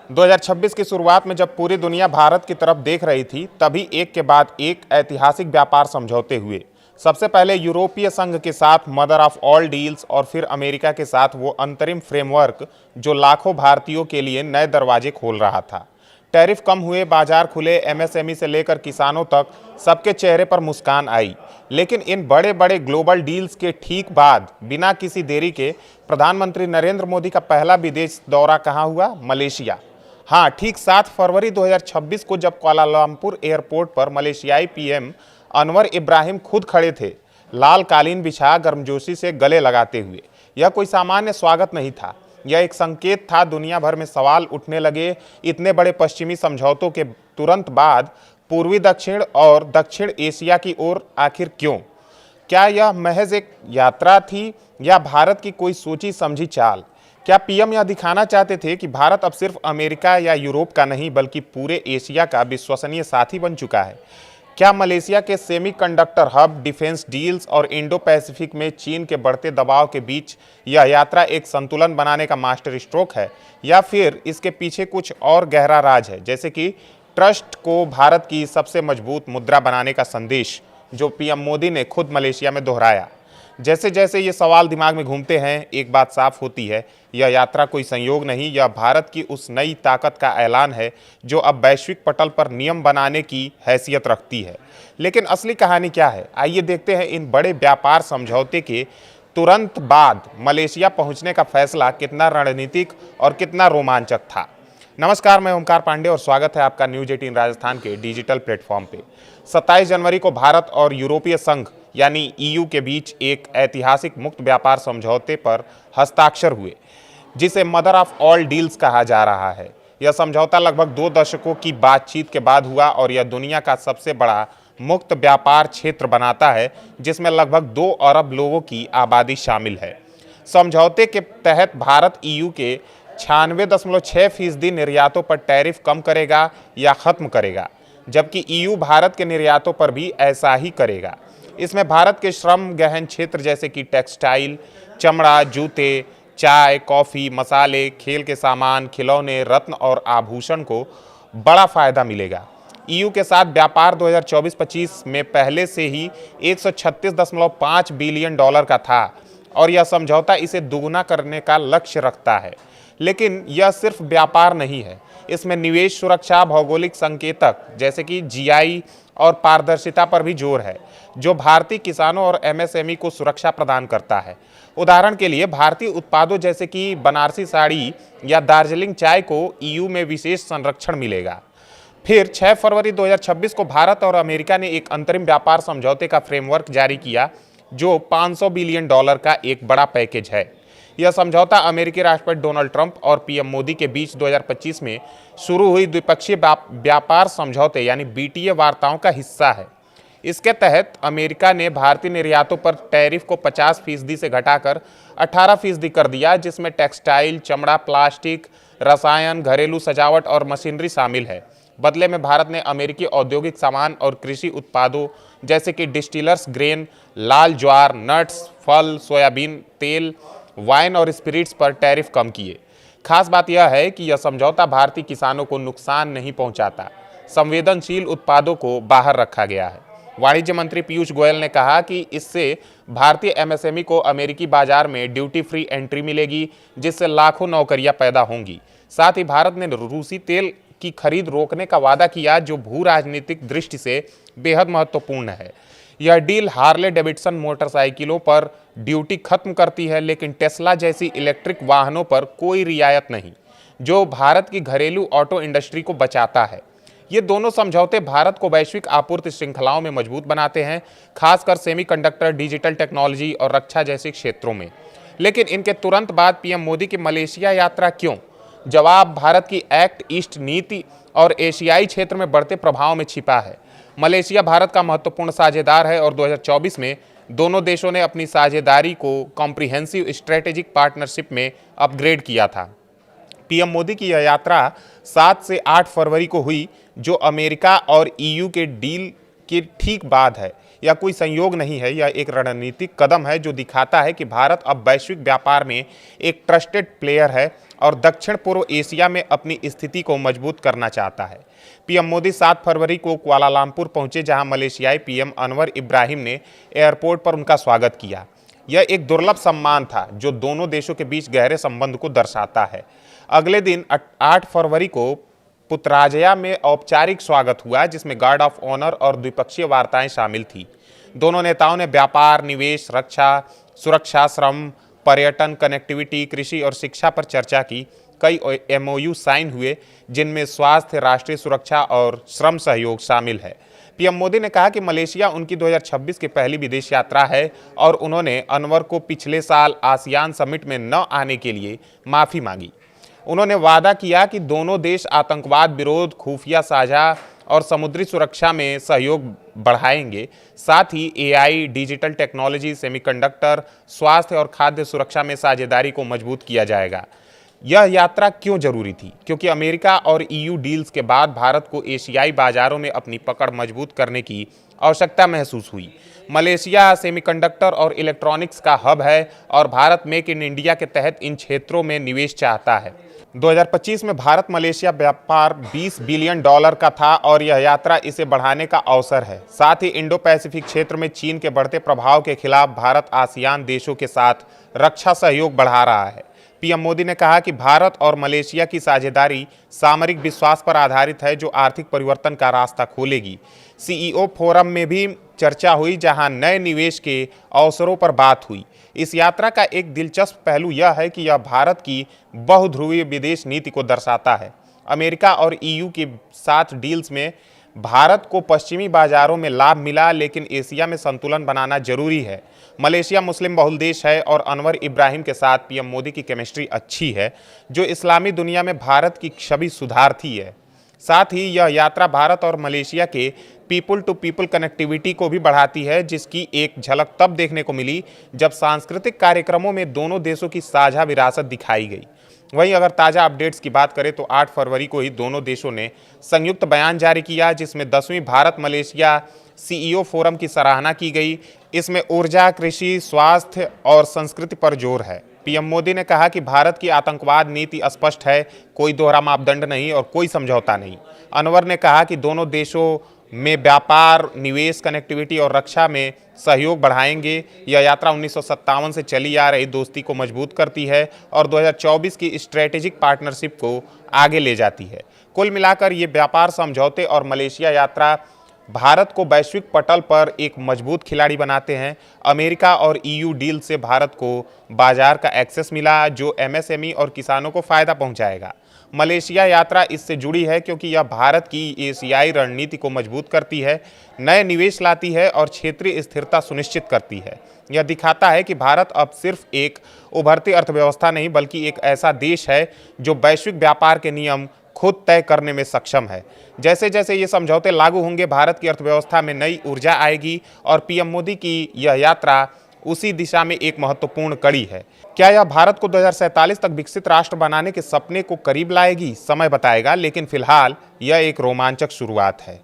2026 की शुरुआत में जब पूरी दुनिया भारत की तरफ देख रही थी, तभी एक के बाद एक ऐतिहासिक व्यापार समझौते हुए। सबसे पहले यूरोपीय संघ के साथ मदर ऑफ ऑल डील्स और फिर अमेरिका के साथ वो अंतरिम फ्रेमवर्क जो लाखों भारतीयों के लिए नए दरवाजे खोल रहा था। टैरिफ कम हुए, बाजार खुले, एमएसएमई से लेकर किसानों तक सबके चेहरे पर मुस्कान आई। लेकिन इन बड़े बड़े ग्लोबल डील्स के ठीक बाद बिना किसी देरी के प्रधानमंत्री नरेंद्र मोदी का पहला विदेश दौरा कहाँ हुआ? मलेशिया। हाँ, ठीक 7 फरवरी 2026 को जब कुआलालंपुर एयरपोर्ट पर मलेशियाई पीएम अनवर इब्राहिम खुद खड़े थे, लाल कालीन बिछा गर्मजोशी से गले लगाते हुए। यह कोई सामान्य स्वागत नहीं था, यह एक संकेत था। दुनिया भर में सवाल उठने लगे, इतने बड़े पश्चिमी समझौतों के तुरंत बाद पूर्वी दक्षिण और दक्षिण एशिया की ओर आखिर क्यों? क्या यह महज एक यात्रा थी या भारत की कोई सोची समझी चाल? क्या पीएम यह दिखाना चाहते थे कि भारत अब सिर्फ अमेरिका या यूरोप का नहीं बल्कि पूरे एशिया का विश्वसनीय साथी बन चुका है? क्या मलेशिया के सेमीकंडक्टर हब, डिफेंस डील्स और इंडो पैसिफिक में चीन के बढ़ते दबाव के बीच यह यात्रा एक संतुलन बनाने का मास्टर स्ट्रोक है, या फिर इसके पीछे कुछ और गहरा राज है, जैसे कि ट्रस्ट को भारत की सबसे मजबूत मुद्रा बनाने का संदेश जो पीएम मोदी ने खुद मलेशिया में दोहराया? जैसे जैसे ये सवाल दिमाग में घूमते हैं, एक बात साफ होती है, यह यात्रा कोई संयोग नहीं, यह भारत की उस नई ताकत का ऐलान है जो अब वैश्विक पटल पर नियम बनाने की हैसियत रखती है। लेकिन असली कहानी क्या है? आइए देखते हैं। इन बड़े व्यापार समझौते के तुरंत बाद मलेशिया पहुंचने का फैसला कितना रणनीतिक और कितना रोमांचक था। नमस्कार, मैं ओमकार पांडे और स्वागत है आपका न्यूज 18 राजस्थान के डिजिटल प्लेटफॉर्म पे। 27 जनवरी को भारत और यूरोपीय संघ यानी ईयू के बीच एक ऐतिहासिक मुक्त व्यापार समझौते पर हस्ताक्षर हुए, जिसे मदर ऑफ ऑल डील्स कहा जा रहा है। यह समझौता लगभग 2 दशकों की बातचीत के बाद हुआ और यह दुनिया का सबसे बड़ा मुक्त व्यापार क्षेत्र बनाता है, जिसमें लगभग 2 अरब लोगों की आबादी शामिल है। समझौते के तहत भारत ईयू के 96.6% निर्यातों पर टैरिफ कम करेगा या खत्म करेगा, जबकि ईयू भारत के निर्यातों पर भी ऐसा ही करेगा। इसमें भारत के श्रम गहन क्षेत्र जैसे कि टेक्सटाइल, चमड़ा, जूते, चाय, कॉफ़ी, मसाले, खेल के सामान, खिलौने, रत्न और आभूषण को बड़ा फायदा मिलेगा। ईयू के साथ व्यापार 2024-25 में पहले से ही $136.5 बिलियन का था और यह समझौता इसे दोगुना करने का लक्ष्य रखता है। लेकिन यह सिर्फ व्यापार नहीं है, इसमें निवेश, सुरक्षा, भौगोलिक संकेतक जैसे कि जीआई और पारदर्शिता पर भी जोर है, जो भारतीय किसानों और एमएसएमई को सुरक्षा प्रदान करता है। उदाहरण के लिए भारतीय उत्पादों जैसे कि बनारसी साड़ी या दार्जिलिंग चाय को ईयू में विशेष संरक्षण मिलेगा। फिर 6 फरवरी 2026 को भारत और अमेरिका ने एक अंतरिम व्यापार समझौते का फ्रेमवर्क जारी किया, जो $500 बिलियन का एक बड़ा पैकेज है। यह समझौता अमेरिकी राष्ट्रपति डोनाल्ड ट्रंप और पीएम मोदी के बीच 2025 में शुरू हुई द्विपक्षीय व्यापार समझौते यानी बीटीए वार्ताओं का हिस्सा है। इसके तहत अमेरिका ने भारतीय निर्यातों पर टैरिफ को 50% से घटाकर 18% कर दिया, जिसमें टेक्सटाइल, चमड़ा, प्लास्टिक, रसायन, घरेलू सजावट और मशीनरी शामिल है। बदले में भारत ने अमेरिकी औद्योगिक सामान और कृषि उत्पादों जैसे कि डिस्टिलर्स ग्रेन, लाल ज्वार, नट्स, फल, सोयाबीन तेल, वाइन और स्पिरिट्स पर टैरिफ कम किए। खास बात यह है कि यह समझौता भारतीय किसानों को नुकसान नहीं पहुंचाता, संवेदनशील उत्पादों को बाहर रखा गया है। वाणिज्य मंत्री पीयूष गोयल ने कहा कि इससे भारतीय एमएसएमई को अमेरिकी बाजार में ड्यूटी फ्री एंट्री मिलेगी, जिससे लाखों नौकरियां पैदा होंगी। साथ ही भारत ने रूसी तेल की खरीद रोकने का वादा किया, जो भू राजनीतिक दृष्टि से बेहद महत्वपूर्ण है। यह डील हार्ले डेविडसन मोटरसाइकिलों पर ड्यूटी खत्म करती है, लेकिन टेस्ला जैसी इलेक्ट्रिक वाहनों पर कोई रियायत नहीं, जो भारत की घरेलू ऑटो इंडस्ट्री को बचाता है। ये दोनों समझौते भारत को वैश्विक आपूर्ति श्रृंखलाओं में मजबूत बनाते हैं, खासकर सेमीकंडक्टर, डिजिटल टेक्नोलॉजी और रक्षा जैसे क्षेत्रों में। लेकिन इनके तुरंत बाद पीएम मोदी की मलेशिया यात्रा क्यों? जवाब भारत की एक्ट ईस्ट नीति और एशियाई क्षेत्र में बढ़ते प्रभाव में छिपा है। मलेशिया भारत का महत्वपूर्ण साझेदार है और 2024 में दोनों देशों ने अपनी साझेदारी को कॉम्प्रिहेंसिव स्ट्रेटेजिक पार्टनरशिप में अपग्रेड किया था। पीएम मोदी की यह यात्रा 7 से 8 फरवरी को हुई, जो अमेरिका और ईयू के डील के ठीक बाद है। यह कोई संयोग नहीं है, यह एक रणनीतिक कदम है जो दिखाता है कि भारत अब वैश्विक व्यापार में एक ट्रस्टेड प्लेयर है और दक्षिण पूर्व एशिया में अपनी स्थिति को मजबूत करना चाहता है। पीएम मोदी 7 फरवरी को कुआलालंपुर पहुंचे, जहां मलेशियाई पीएम अनवर इब्राहिम ने एयरपोर्ट पर उनका स्वागत किया। यह एक दुर्लभ सम्मान था जो दोनों देशों के बीच गहरे संबंध को दर्शाता है। अगले दिन 8 फरवरी को पुत्रराजया में औपचारिक स्वागत हुआ, जिसमें गार्ड ऑफ ऑनर और द्विपक्षीय वार्ताएं शामिल थी। दोनों नेताओं ने व्यापार, निवेश, रक्षा, सुरक्षा, श्रम, पर्यटन, कनेक्टिविटी, कृषि और शिक्षा पर चर्चा की। कई एमओयू साइन हुए, जिनमें स्वास्थ्य, राष्ट्रीय सुरक्षा और श्रम सहयोग शामिल है। पीएम मोदी ने कहा कि मलेशिया उनकी 2026 की पहली विदेश यात्रा है और उन्होंने अनवर को पिछले साल आसियान समिट में न आने के लिए माफ़ी मांगी। उन्होंने वादा किया कि दोनों देश आतंकवाद विरोध, खुफिया साझा और समुद्री सुरक्षा में सहयोग बढ़ाएंगे। साथ ही एआई, डिजिटल टेक्नोलॉजी, सेमीकंडक्टर, स्वास्थ्य और खाद्य सुरक्षा में साझेदारी को मजबूत किया जाएगा। यह यात्रा क्यों जरूरी थी? क्योंकि अमेरिका और ईयू डील्स के बाद भारत को एशियाई बाजारों में अपनी पकड़ मजबूत करने की आवश्यकता महसूस हुई। मलेशिया सेमीकंडक्टर और इलेक्ट्रॉनिक्स का हब है और भारत मेक इन इंडिया के तहत इन क्षेत्रों में निवेश चाहता है। 2025 में भारत मलेशिया व्यापार $20 बिलियन का था और यह यात्रा इसे बढ़ाने का अवसर है। साथ ही इंडो पैसिफिक क्षेत्र में चीन के बढ़ते प्रभाव के खिलाफ भारत आसियान देशों के साथ रक्षा सहयोग बढ़ा रहा है। पीएम मोदी ने कहा कि भारत और मलेशिया की साझेदारी सामरिक विश्वास पर आधारित है, जो आर्थिक परिवर्तन का रास्ता खोलेगी। सीईओ फोरम में भी चर्चा हुई, जहां नए निवेश के अवसरों पर बात हुई। इस यात्रा का एक दिलचस्प पहलू यह है कि यह भारत की बहुध्रुवीय विदेश नीति को दर्शाता है। अमेरिका और ईयू के साथ डील्स में भारत को पश्चिमी बाजारों में लाभ मिला, लेकिन एशिया में संतुलन बनाना जरूरी है। मलेशिया मुस्लिम बहुल देश है और अनवर इब्राहिम के साथ पीएम मोदी की केमिस्ट्री अच्छी है, जो इस्लामी दुनिया में भारत की छवि सुधारती है। साथ ही यह यात्रा भारत और मलेशिया के पीपल टू पीपल कनेक्टिविटी को भी बढ़ाती है, जिसकी एक झलक तब देखने को मिली जब सांस्कृतिक कार्यक्रमों में दोनों देशों की साझा विरासत दिखाई गई। वहीं अगर ताज़ा अपडेट्स की बात करें तो 8 फरवरी को ही दोनों देशों ने संयुक्त बयान जारी किया, जिसमें 10वीं भारत मलेशिया सीईओ फोरम की सराहना की गई। इसमें ऊर्जा, कृषि, स्वास्थ्य और संस्कृति पर जोर है। पीएम मोदी ने कहा कि भारत की आतंकवाद नीति स्पष्ट है, कोई दोहरा मापदंड नहीं और कोई समझौता नहीं। अनवर ने कहा कि दोनों देशों में व्यापार, निवेश, कनेक्टिविटी और रक्षा में सहयोग बढ़ाएंगे। यह यात्रा 1957 से चली आ रही दोस्ती को मजबूत करती है और 2024 की स्ट्रेटेजिक पार्टनरशिप को आगे ले जाती है। कुल मिलाकर ये व्यापार समझौते और मलेशिया यात्रा भारत को वैश्विक पटल पर एक मजबूत खिलाड़ी बनाते हैं। अमेरिका और ईयू डील से भारत को बाजार का एक्सेस मिला, जो एमएसएमई और किसानों को फायदा पहुंचाएगा। मलेशिया यात्रा इससे जुड़ी है क्योंकि यह भारत की एशियाई रणनीति को मजबूत करती है, नए निवेश लाती है और क्षेत्रीय स्थिरता सुनिश्चित करती है। यह दिखाता है कि भारत अब सिर्फ एक उभरती अर्थव्यवस्था नहीं, बल्कि एक ऐसा देश है जो वैश्विक व्यापार के नियम खुद तय करने में सक्षम है। जैसे जैसे ये समझौते लागू होंगे, भारत की अर्थव्यवस्था में नई ऊर्जा आएगी और पीएम मोदी की यह यात्रा उसी दिशा में एक महत्वपूर्ण कड़ी है। क्या यह भारत को 2047 तक विकसित राष्ट्र बनाने के सपने को करीब लाएगी? समय बताएगा, लेकिन फिलहाल यह एक रोमांचक शुरुआत है।